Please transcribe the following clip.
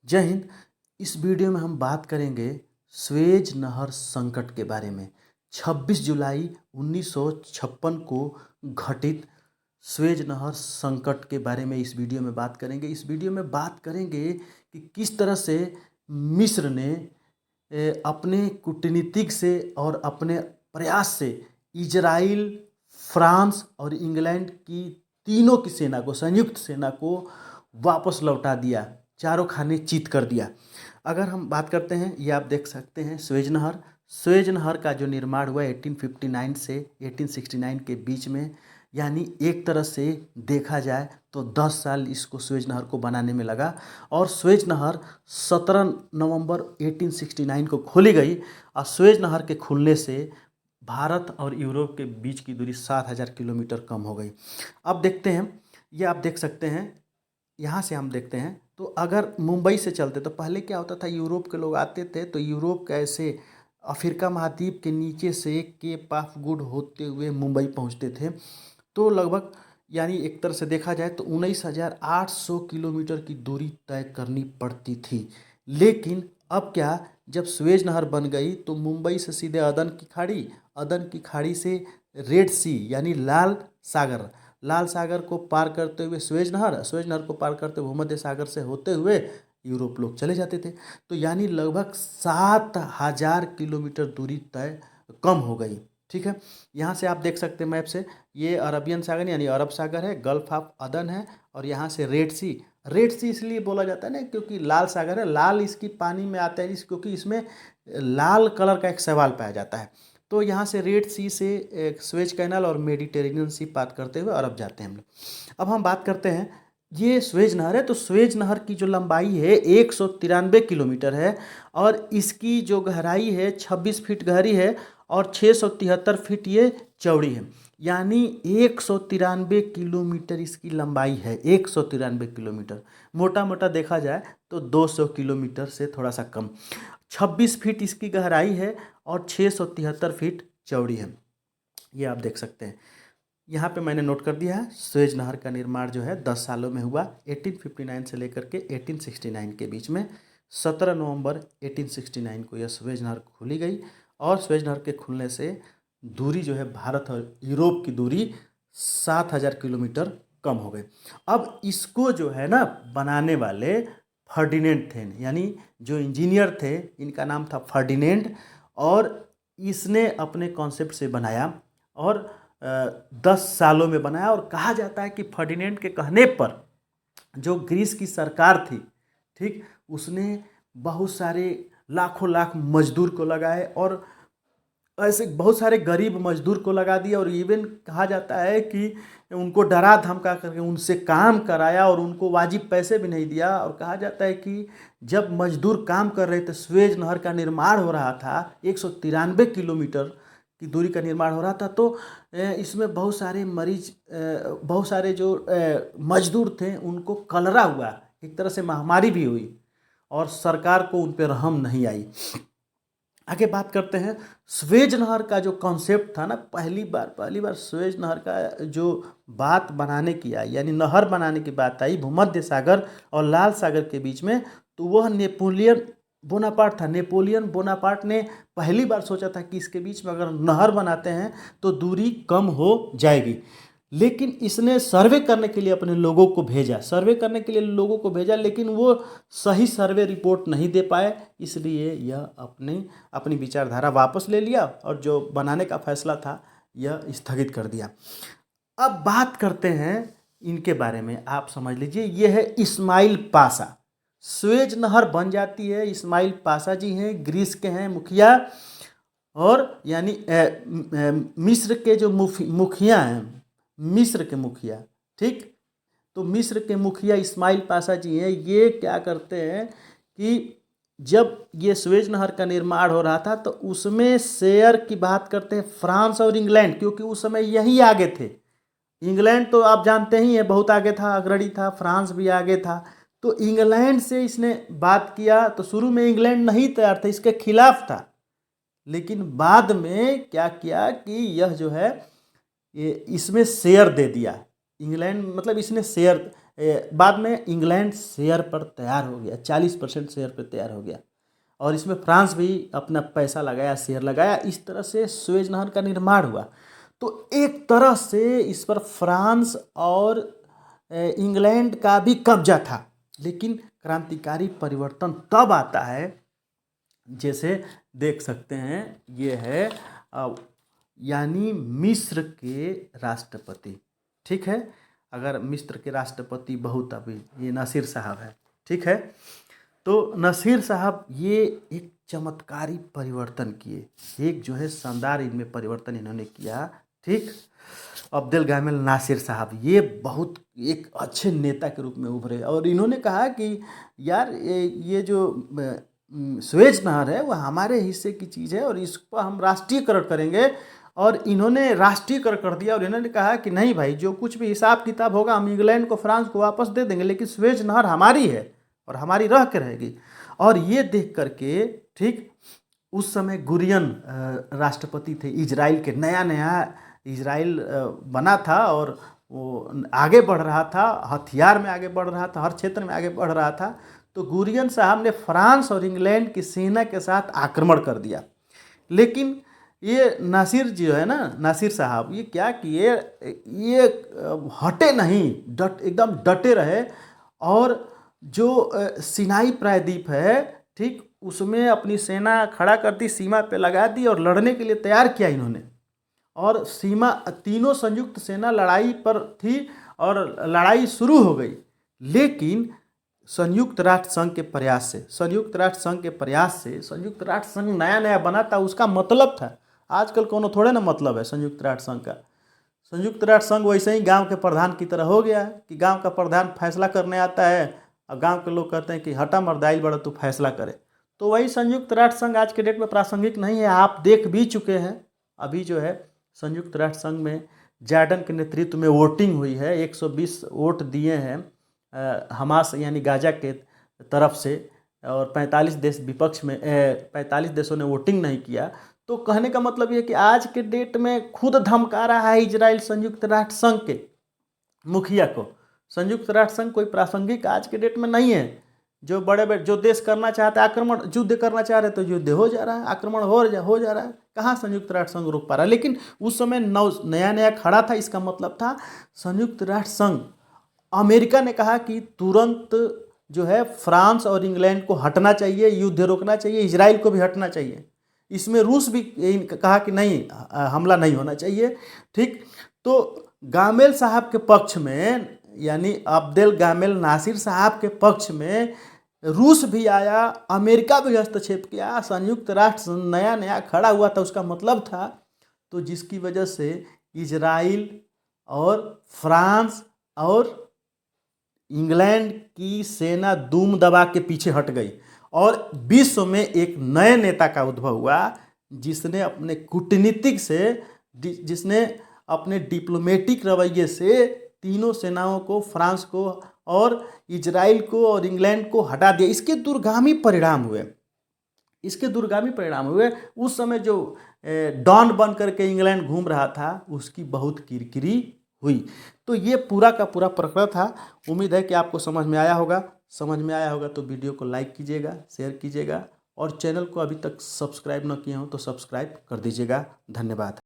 जय हिंद। इस वीडियो में हम बात करेंगे स्वेज नहर संकट के बारे में। 26 जुलाई 1956 को घटित स्वेज नहर संकट के बारे में इस वीडियो में बात करेंगे। इस वीडियो में बात करेंगे कि किस तरह से मिस्र ने अपने कूटनीतिक से और अपने प्रयास से इजराइल, फ्रांस और इंग्लैंड की तीनों की सेना को, संयुक्त सेना को वापस लौटा दिया, चारों खाने चित कर दिया। अगर हम बात करते हैं, ये आप देख सकते हैं स्वेज नहर का जो निर्माण हुआ 1859 से 1869 के बीच में, यानी एक तरह से देखा जाए तो 10 साल इसको स्वेज नहर को बनाने में लगा। और स्वेज नहर 17 नवंबर 1869 को खोली गई। और स्वेज नहर के खुलने से भारत और यूरोप के बीच की दूरी 7,000 किलोमीटर कम हो गई। अब देखते हैं, ये आप देख सकते हैं, यहाँ से हम देखते हैं तो अगर मुंबई से चलते तो पहले क्या होता था, यूरोप के लोग आते थे तो यूरोप के ऐसे अफ्रीका महाद्वीप के नीचे से केप ऑफ गुड होते हुए मुंबई पहुँचते थे। तो लगभग, यानी एक तरह से देखा जाए तो 19,800 किलोमीटर की दूरी तय करनी पड़ती थी। लेकिन अब क्या, जब स्वेज नहर बन गई तो मुंबई से सीधे अदन की खाड़ी से रेड सी यानी लाल सागर को पार करते हुए स्वेज नहर को पार करते हुए भूमध्य सागर से होते हुए यूरोप लोग चले जाते थे। तो यानी लगभग 7,000 किलोमीटर दूरी तय कम हो गई। ठीक है, यहाँ से आप देख सकते हैं मैप से, ये अरबियन सागर यानी अरब सागर है, गल्फ ऑफ अदन है, और यहाँ से रेड सी इसलिए बोला जाता है ना क्योंकि लाल सागर है, लाल इसकी पानी में आता है क्योंकि इसमें लाल कलर का एक शैवाल पाया जाता है। तो यहाँ से रेड सी से स्वेज कैनाल और मेडिटेरेनियन सी पार करते हुए अरब जाते हैं हम लोग। अब हम बात करते हैं, ये स्वेज नहर है तो स्वेज नहर की जो लंबाई है 193 किलोमीटर है, और इसकी जो गहराई है 26 फीट गहरी है और 673 फीट ये चौड़ी है। यानी 193 किलोमीटर इसकी लंबाई है, 193 किलोमीटर। मोटा मोटा देखा जाए तो 200 किलोमीटर से थोड़ा सा कम। 26 फीट इसकी गहराई है और 673 फीट चौड़ी है, ये आप देख सकते हैं। यहाँ पे मैंने नोट कर दिया है, स्वेज नहर का निर्माण जो है 10 सालों में हुआ, 1859 से लेकर के 1869 के बीच में। 17 नवंबर 1869 को यह स्वेज नहर खोली गई, और स्वेज नहर के खुलने से दूरी जो है भारत और यूरोप की दूरी 7,000 किलोमीटर कम हो गई। अब इसको जो है ना बनाने वाले फर्डिनेंड थे, यानी जो इंजीनियर थे इनका नाम था फर्डिनेंड, और इसने अपने कॉन्सेप्ट से बनाया और 10 सालों में बनाया। और कहा जाता है कि फर्डिनेंड के कहने पर जो ग्रीस की सरकार थी, ठीक, उसने बहुत सारे लाखों लाख मजदूर को लगाए और ऐसे बहुत सारे गरीब मजदूर को लगा दिया, और इवन कहा जाता है कि उनको डरा धमका करके उनसे काम कराया और उनको वाजिब पैसे भी नहीं दिया। और कहा जाता है कि जब मजदूर काम कर रहे थे, स्वेज नहर का निर्माण हो रहा था, 193 किलोमीटर की दूरी का निर्माण हो रहा था, तो इसमें बहुत सारे जो मजदूर थे उनको कलरा हुआ, एक तरह से महामारी भी हुई, और सरकार को उन पर रहम नहीं आई। आगे बात करते हैं, स्वेज नहर का जो कॉन्सेप्ट था ना, पहली बार स्वेज नहर का जो बात बनाने की आई, यानी नहर बनाने की बात आई भूमध्य सागर और लाल सागर के बीच में, तो वह नेपोलियन बोनापार्ट ने पहली बार सोचा था कि इसके बीच में अगर नहर बनाते हैं तो दूरी कम हो जाएगी। लेकिन इसने सर्वे करने के लिए लोगों को भेजा, लेकिन वो सही सर्वे रिपोर्ट नहीं दे पाए, इसलिए यह अपनी विचारधारा वापस ले लिया और जो बनाने का फैसला था यह स्थगित कर दिया। अब बात करते हैं इनके बारे में, आप समझ लीजिए, यह है इस्माइल पाशा। स्वेज नहर बन जाती है, इस्माइल पाशा जी हैं, ग्रीस के हैं मुखिया, और यानी मिस्र के जो मुखिया हैं, मिस्र के मुखिया, ठीक, तो मिस्र के मुखिया इस्माइल पाशा जी हैं। ये क्या करते हैं कि जब ये स्वेज नहर का निर्माण हो रहा था तो उसमें शेयर की बात करते हैं फ्रांस और इंग्लैंड, क्योंकि उस समय यही आगे थे। इंग्लैंड तो आप जानते ही हैं बहुत आगे था, अग्रणी था, फ्रांस भी आगे था। तो इंग्लैंड से इसने बात किया, तो शुरू में इंग्लैंड नहीं तैयार था, इसके खिलाफ था। लेकिन बाद में क्या किया कि यह जो है ये इसमें शेयर दे दिया, इंग्लैंड मतलब इसने शेयर बाद में इंग्लैंड शेयर पर तैयार हो गया, 40% शेयर पर तैयार हो गया, और इसमें फ्रांस भी अपना पैसा लगाया, शेयर लगाया। इस तरह से सुएज नहर का निर्माण हुआ। तो एक तरह से इस पर फ्रांस और इंग्लैंड का भी कब्जा था। लेकिन क्रांतिकारी परिवर्तन तब आता है, जैसे देख सकते हैं, ये है यानी मिस्र के राष्ट्रपति, ठीक है। अगर मिस्र के राष्ट्रपति बहुत अभी ये नासिर साहब है, ठीक है। तो नासिर साहब ये एक चमत्कारी परिवर्तन किए, एक जो है शानदार इनमें परिवर्तन इन्होंने किया, ठीक। अब्देल गामेल नासिर साहब ये बहुत एक अच्छे नेता के रूप में उभरे, और इन्होंने कहा कि यार ये जो सुएज नहर है वह हमारे हिस्से की चीज़ है और इसको हम राष्ट्रीयकरण करेंगे। और इन्होंने राष्ट्रीयकरण कर दिया, और इन्होंने कहा कि नहीं भाई, जो कुछ भी हिसाब किताब होगा हम इंग्लैंड को, फ्रांस को वापस दे देंगे, लेकिन सुएज नहर हमारी है और हमारी रह के रहेगी। और ये देख करके, ठीक, उस समय गुरियन राष्ट्रपति थे इजराइल के, नया नया इजराइल बना था और वो आगे बढ़ रहा था, हथियार में आगे बढ़ रहा था, हर क्षेत्र में आगे बढ़ रहा था। तो गुरियन साहब ने फ्रांस और इंग्लैंड की सेना के साथ आक्रमण कर दिया। लेकिन ये नासिर जो है ना, नासिर साहब, ये क्या किए, ये हटे नहीं, एकदम डटे रहे। और जो सिनाई प्रायद्वीप है, ठीक, उसमें अपनी सेना खड़ा कर दी, सीमा पे लगा दी और लड़ने के लिए तैयार किया इन्होंने। और सीमा, तीनों संयुक्त सेना लड़ाई पर थी और लड़ाई शुरू हो गई। लेकिन संयुक्त राष्ट्र संघ के प्रयास से, संयुक्त राष्ट्र संघ नया नया बना था, उसका मतलब था, आजकल कोनो थोड़े ना मतलब है संयुक्त राष्ट्र संघ का। संयुक्त राष्ट्र संघ वैसे ही गांव के प्रधान की तरह हो गया है कि गांव का प्रधान फैसला करने आता है और गांव के लोग कहते हैं कि हटा मर्दाइल बड़ा, तू फैसला करे। तो वही संयुक्त राष्ट्र संघ आज के डेट में प्रासंगिक नहीं है। आप देख भी चुके हैं, अभी जो है संयुक्त राष्ट्र संघ में जॉर्डन के नेतृत्व में वोटिंग हुई है, 120 वोट दिए हैं हमास यानी गाजा के तरफ से, और 45 देश विपक्ष में, 45 देशों ने वोटिंग नहीं किया। तो कहने का मतलब ये कि आज के डेट में खुद धमका रहा है इजराइल संयुक्त राष्ट्र संघ के मुखिया को। संयुक्त राष्ट्र संघ कोई प्रासंगिक आज के डेट में नहीं है। जो बड़े बड़े जो देश करना चाहते हैं आक्रमण, युद्ध करना चाह रहे तो युद्ध हो जा रहा है, आक्रमण हो जा रहा है, कहाँ संयुक्त राष्ट्र संघ रोक पा रहा है। लेकिन उस समय नया नया खड़ा था, इसका मतलब था संयुक्त राष्ट्र संघ। अमेरिका ने कहा कि तुरंत जो है फ्रांस और इंग्लैंड को हटना चाहिए, युद्ध रोकना चाहिए, इजराइल को भी हटना चाहिए। इसमें रूस भी कहा कि नहीं, हमला नहीं होना चाहिए, ठीक। तो गामेल साहब के पक्ष में, यानी अब्देल गामेल नासिर साहब के पक्ष में रूस भी आया, अमेरिका भी हस्तक्षेप किया, संयुक्त राष्ट्र नया नया खड़ा हुआ था। उसका मतलब था, तो जिसकी वजह से इजराइल और फ्रांस और इंग्लैंड की सेना दूम दबा के पीछे हट गई और विश्व में एक नए नेता का उद्भव हुआ, जिसने अपने कूटनीतिक से, जिसने अपने डिप्लोमेटिक रवैये से तीनों सेनाओं को, फ्रांस को और इजराइल को और इंग्लैंड को हटा दिया। इसके दूरगामी परिणाम हुए। उस समय जो डॉन बन करके इंग्लैंड घूम रहा था, उसकी बहुत किरकिरी हुई। तो ये पूरा का पूरा प्रकरण था। उम्मीद है कि आपको समझ में आया होगा। तो वीडियो को लाइक कीजिएगा, शेयर कीजिएगा, और चैनल को अभी तक सब्सक्राइब न किए हो तो सब्सक्राइब कर दीजिएगा। धन्यवाद।